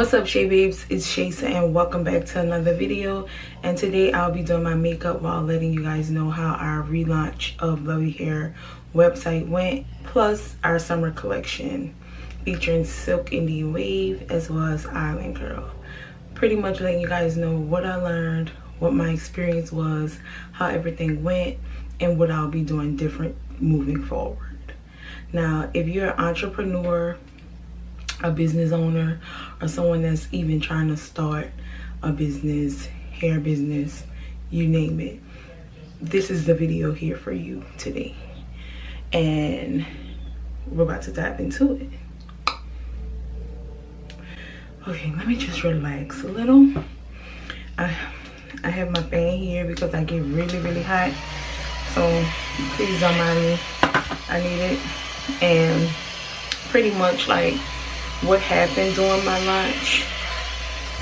What's up, Shaebabes? It's Shaysa and welcome back to another video. And today I'll be doing my makeup while letting you guys know how our relaunch of Luvey Hair website went, plus our summer collection featuring Silk Indian Wave as well as Island Curl. Pretty much letting you guys know what I learned, what my experience was, how everything went, and what I'll be doing different moving forward. Now, if you're an entrepreneur, a business owner, or someone that's even trying to start a business, hair business, you name it, this is the video here for you today. And we're about to dive into it. Okay, let me just relax a little. I have my fan here because I get really hot, so please don't mind me. I need it. And pretty much like what happened during my launch.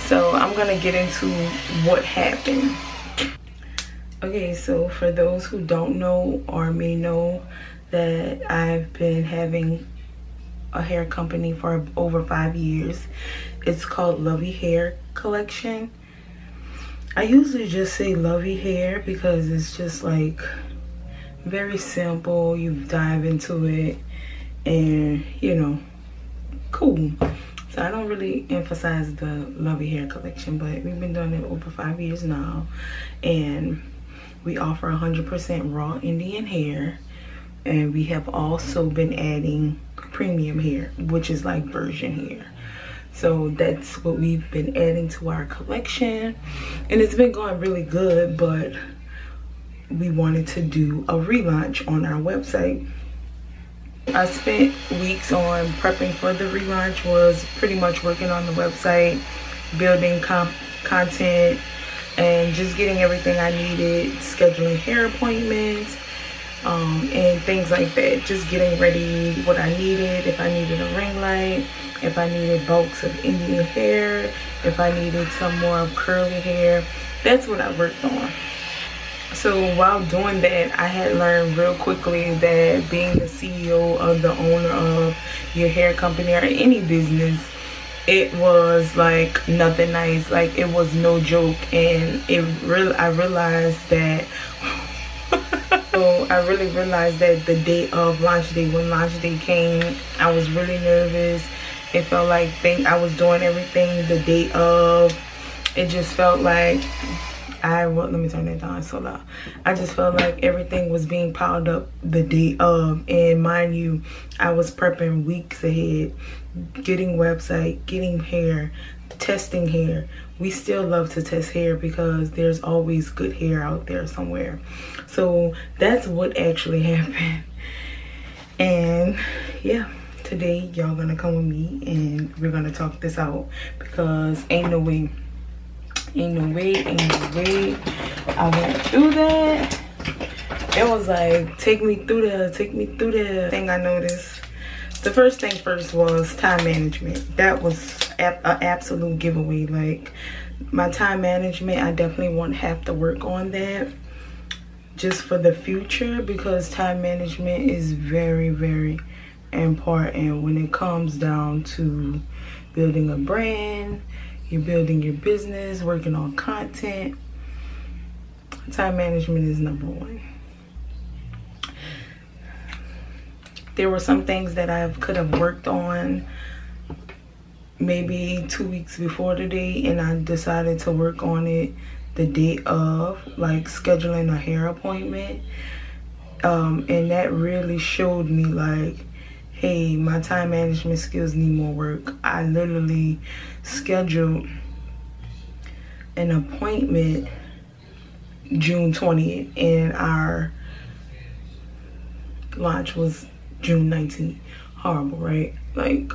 So I'm gonna get into what happened. Okay, so for those who don't know or may know, that I've been having a hair company for over 5 years. It's called Luvey Hair Collection. I usually just say Luvey Hair because it's just like very simple. You dive into it and you know, cool. So I don't really emphasize the Luvey Hair Collection, but we've been doing it over 5 years now, and we offer 100% raw Indian hair, and we have also been adding premium hair, which is like virgin hair. So that's what we've been adding to our collection, and it's been going really good, but we wanted to do a relaunch on our website. I spent weeks on prepping for the relaunch, was pretty much working on the website, building content, and just getting everything I needed, scheduling hair appointments, and things like that. Just getting ready what I needed, if I needed a ring light, if I needed bulks of Indian hair, if I needed some more of curly hair. That's what I worked on. So while doing that, I had learned real quickly that being the CEO of the owner of your hair company or any business, it was like nothing nice. Like, it was no joke. And I realized that so I really realized that the day of launch day, when launch day came, I was really nervous. It felt like I was doing everything the day of. It just felt like let me turn that down so loud. I just felt like everything was being piled up the day of, and mind you, I was prepping weeks ahead, getting website, getting hair, testing hair. We still love to test hair because there's always good hair out there somewhere. So that's what actually happened. And yeah, today y'all gonna come with me and we're gonna talk this out, because ain't no way I went through that. It was like, take me through the thing. I noticed the first thing first was time management. That was an absolute giveaway. Like, my time management, I definitely won't have to work on that just for the future, because time management is very important when it comes down to building a brand. You're building your business, working on content. Time management is number one. There were some things that I could have worked on maybe 2 weeks before the day, and I decided to work on it the day of, like scheduling a hair appointment. And that really showed me like, hey, my time management skills need more work. I literally scheduled an appointment June 20th and our launch was June 19th. Horrible, right? Like,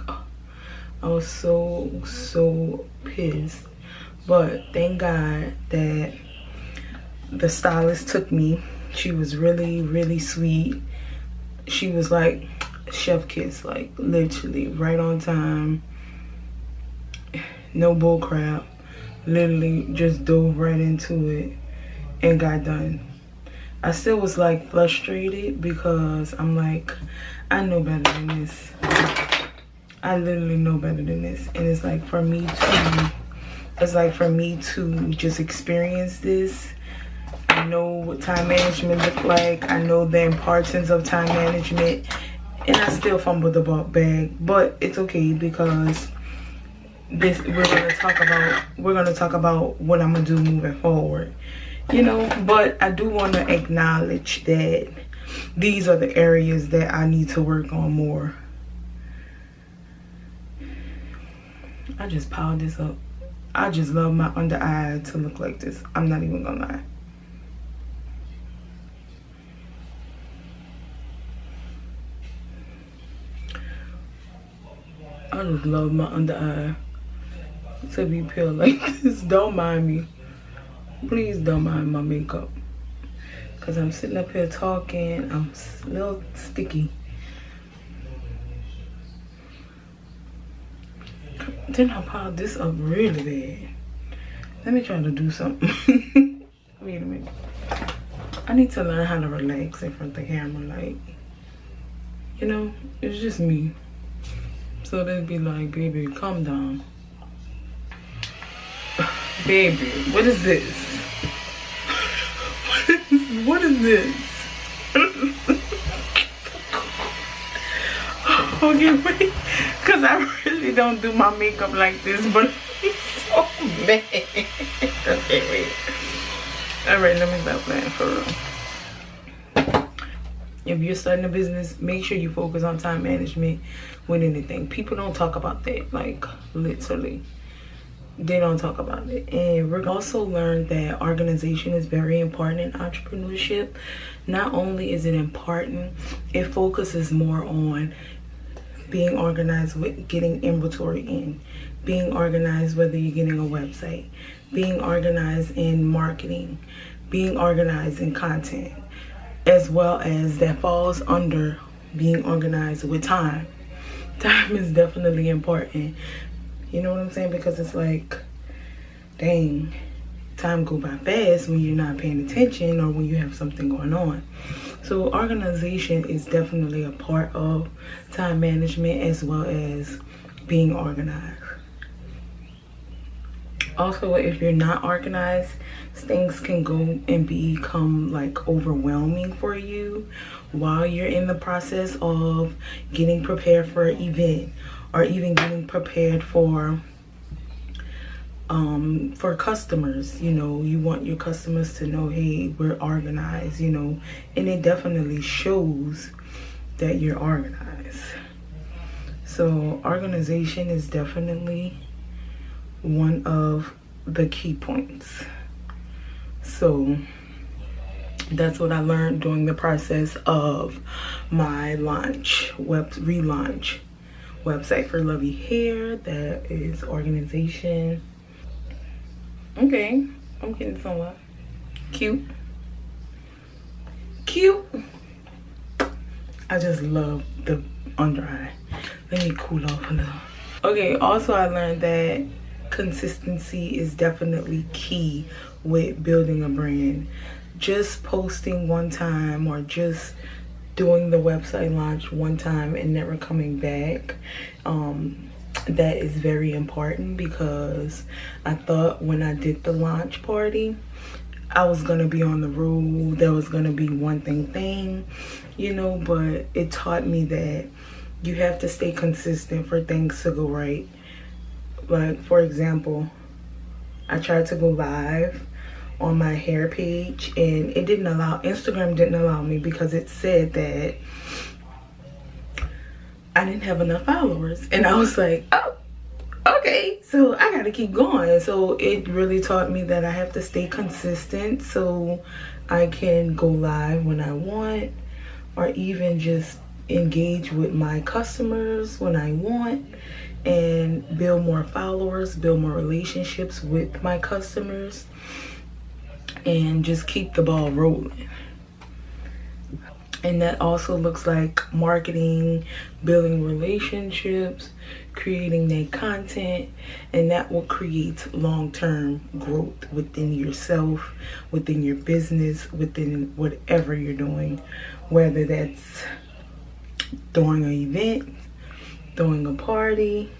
I was so pissed. But thank God that the stylist took me. She was really sweet. She was like chef kiss, like literally right on time, no bull crap. Literally just dove right into it and got done. I still was like frustrated because I'm like, I know better than this. I literally know better than this. And it's like for me to just experience this. I know what time management look like. I know the importance of time management. And I still fumble the bag. But it's okay because we're gonna talk about what I'm gonna do moving forward. You know, but I do want to acknowledge that these are the areas that I need to work on more. I just piled this up. I just love my under eye to look like this. I'm not even gonna lie. I just love my under eye to be peeled like this. Don't mind me. Please don't mind my makeup. Because I'm sitting up here talking. I'm a little sticky. Then I piled this up really bad. Let me try to do something. Wait a minute. I need to learn how to relax in front of the camera. Like, you know, it's just me. So they'd be like, baby, calm down. Baby, what is this? What is this? Okay, wait. Because I really don't do my makeup like this, but it's so bad. Okay, wait. Alright, let me stop playing for real. If you're starting a business, make sure you focus on time management with anything. People don't talk about that, like, literally. They don't talk about it. And we're also learned that organization is very important in entrepreneurship. Not only is it important, it focuses more on being organized with getting inventory in, being organized whether you're getting a website, being organized in marketing, being organized in content, as well as that falls under being organized with time. Time is definitely important. You know what I'm saying? Because it's like, dang, time go by fast when you're not paying attention or when you have something going on. So organization is definitely a part of time management as well as being organized. Also, if you're not organized, things can go and become like overwhelming for you while you're in the process of getting prepared for an event or even getting prepared for customers. You know, you want your customers to know, hey, we're organized, you know, and it definitely shows that you're organized. So organization is definitely one of the key points. So that's what I learned during the process of my relaunch website for Luvey Hair. That is organization. Okay, I'm getting somewhere. Cute. I just love the under eye. Let me cool off a little. Okay, also I learned that consistency is definitely key with building a brand. Just posting one time or just doing the website launch one time and never coming back, that is very important, because I thought when I did the launch party I was gonna be on the road, there was gonna be one thing, you know, but it taught me that you have to stay consistent for things to go right. Like, for example, I tried to go live on my hair page and Instagram didn't allow me because it said that I didn't have enough followers. And I was like, oh, okay, so I gotta keep going. So it really taught me that I have to stay consistent so I can go live when I want, or even just engage with my customers when I want, and build more followers, build more relationships with my customers, and just keep the ball rolling. And that also looks like marketing, building relationships, creating that content, and that will create long-term growth within yourself, within your business, within whatever you're doing, whether that's throwing an event, throwing a party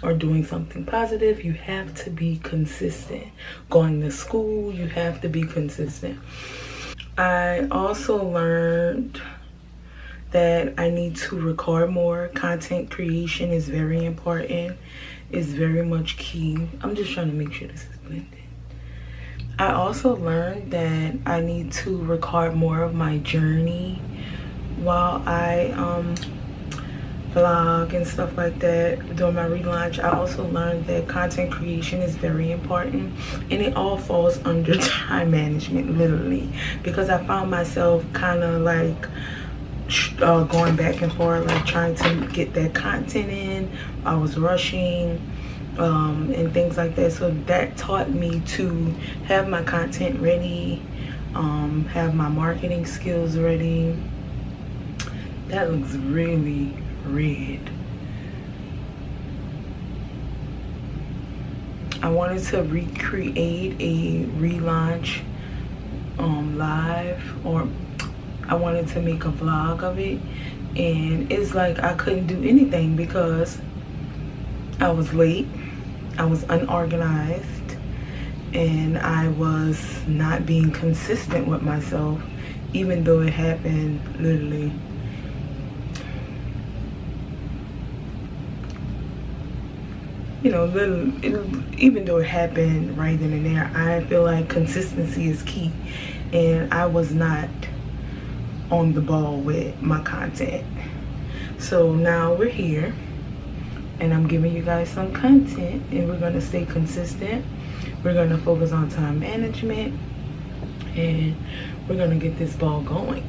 or doing something positive, you have to be consistent. Going to school, you have to be consistent. I also learned that I need to record more. Content creation is very important. It's very much key. I'm just trying to make sure this is blended. I also learned that I need to record more of my journey while I vlog and stuff like that during my relaunch. I also learned that content creation is very important, and it all falls under time management, literally, because I found myself kind of like going back and forth, like trying to get that content in. I was rushing and things like that. So that taught me to have my content ready, have my marketing skills ready. That looks really red. I wanted to recreate a relaunch live, or I wanted to make a vlog of it, and it's like I couldn't do anything because I was late, I was unorganized, and I was not being consistent with myself, even though it happened literally even though it happened right then and there. I feel like consistency is key, and I was not on the ball with my content. So now we're here, and I'm giving you guys some content, and we're gonna stay consistent. We're gonna focus on time management, and we're gonna get this ball going.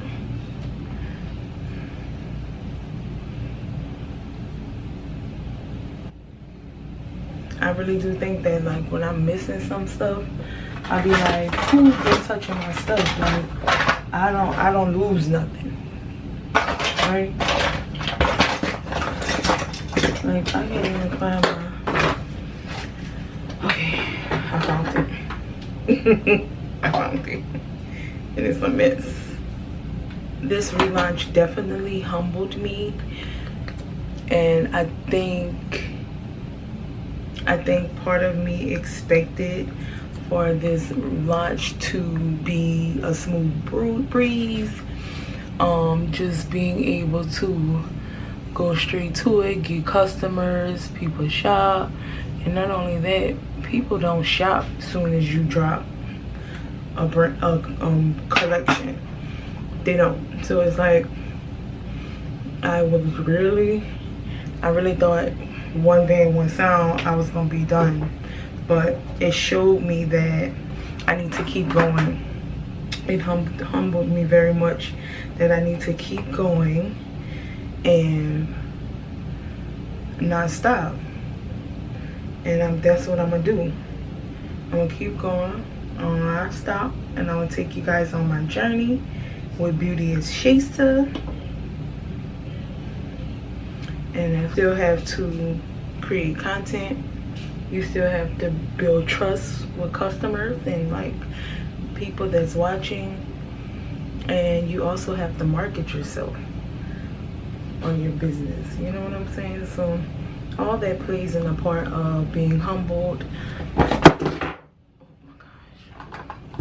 I really do think that, like, when I'm missing some stuff, I'll be like, who's been touching my stuff? Like, I don't lose nothing, right? Like, I can't even find my, okay, I found it. I found it. And it's a mess. This relaunch definitely humbled me, and I think part of me expected for this launch to be a smooth breeze, just being able to go straight to it, get customers, people shop, and not only that, people don't shop as soon as you drop a collection. They don't. So it's like I really thought one band, one sound, I was gonna be done, but it showed me that I need to keep going. It humbled me very much that I need to keep going and not stop. And that's what I'm gonna do. I'm gonna keep going. I'm gonna not stop, and I'm gonna take you guys on my journey with Beauty is Shaysa. And I still have to create content. You still have to build trust with customers and like people that's watching. And you also have to market yourself on your business. You know what I'm saying? So all that plays in a part of being humbled. Oh my gosh.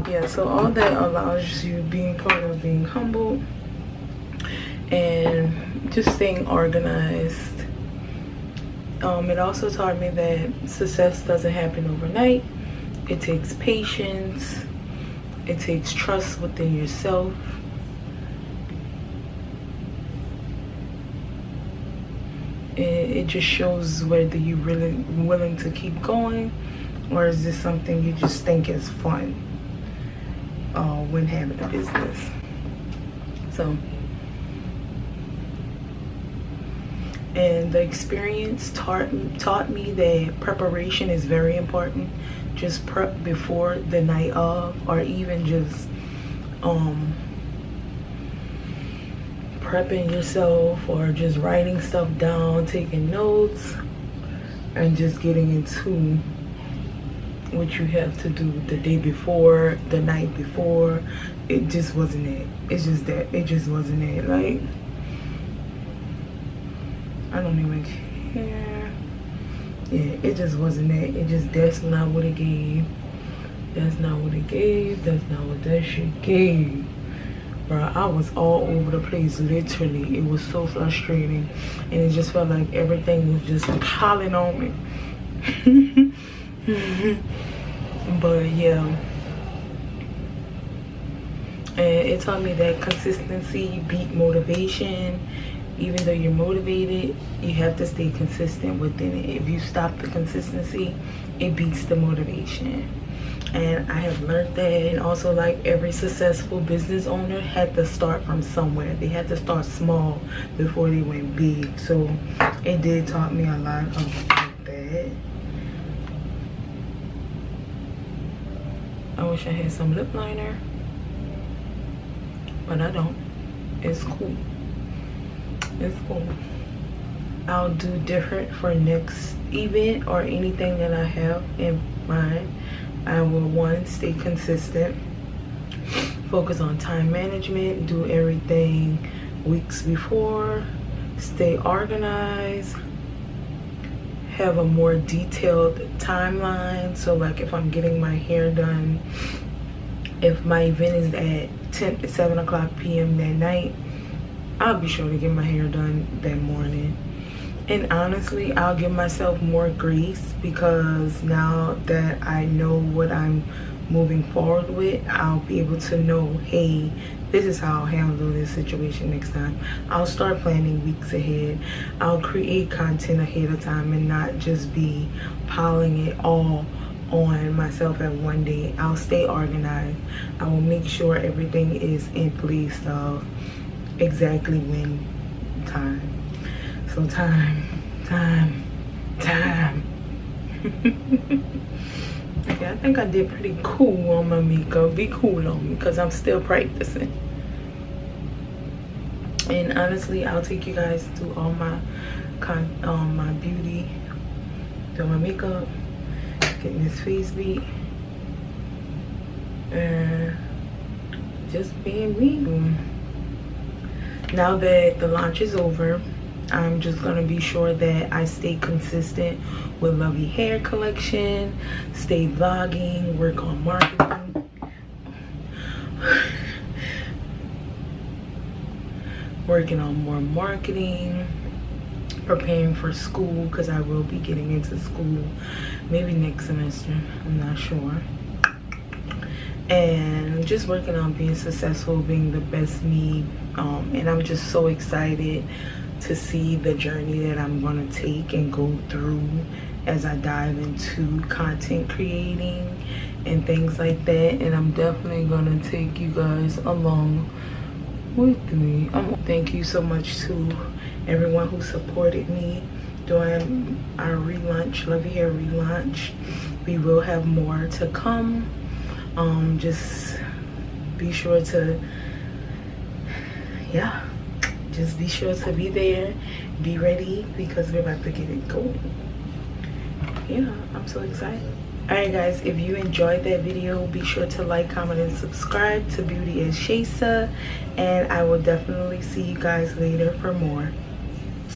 Yeah, so all that allows you being part of being humbled and just staying organized. It also taught me that success doesn't happen overnight. It takes patience. It takes trust within yourself. It just shows whether you're really willing to keep going, or is this something you just think is fun when having a business. So, and the experience taught me that preparation is very important. Just prep before the night of, or even just prepping yourself, or just writing stuff down, taking notes, and just getting into what you have to do the day before, the night before. It just wasn't it. It's just that it just wasn't it. Like, I don't even care. Yeah, it just wasn't that. That's not what it gave. That's not what it gave. That's not what that shit gave. Bro, I was all over the place, literally. It was so frustrating. And it just felt like everything was just piling on me. But yeah. And it taught me that consistency beat motivation. Even though you're motivated, you have to stay consistent within it. If you stop the consistency, it beats the motivation. And I have learned that. And also, like, every successful business owner had to start from somewhere. They had to start small before they went big. So it did taught me a lot about that. I wish I had some lip liner, but I don't. It's cool. It's cool. I'll do different for next event or anything that I have in mind. I will, one, stay consistent, focus on time management, do everything weeks before, stay organized, have a more detailed timeline. So like if I'm getting my hair done, if my event is at 7 o'clock p.m. that night, I'll be sure to get my hair done that morning. And honestly, I'll give myself more grace, because now that I know what I'm moving forward with, I'll be able to know, hey, this is how I'll handle this situation next time. I'll start planning weeks ahead. I'll create content ahead of time and not just be piling it all on myself at one day. I'll stay organized. I will make sure everything is in place of exactly when time. So time. Okay, I think I did pretty cool on my makeup. Be cool on me, because I'm still practicing. And honestly, I'll take you guys through all my my beauty, doing my makeup, getting this face beat, and just being me. Now that the launch is over, I'm just gonna be sure that I stay consistent with Luvey Hair collection, stay vlogging, work on marketing, working on more marketing, preparing for school, because I will be getting into school maybe next semester, I'm not sure. And just working on being successful, being the best me. And I'm just so excited to see the journey that I'm gonna take and go through as I dive into content creating and things like that. And I'm definitely gonna take you guys along with me. Thank you so much to everyone who supported me during our relaunch, Luvey Hair relaunch. We will have more to come. Just be sure to, just be sure to be there, be ready, because we're about to get it going. Yeah, I'm so excited. Alright guys, if you enjoyed that video, be sure to like, comment, and subscribe to Beauty as Shaysa, and I will definitely see you guys later for more.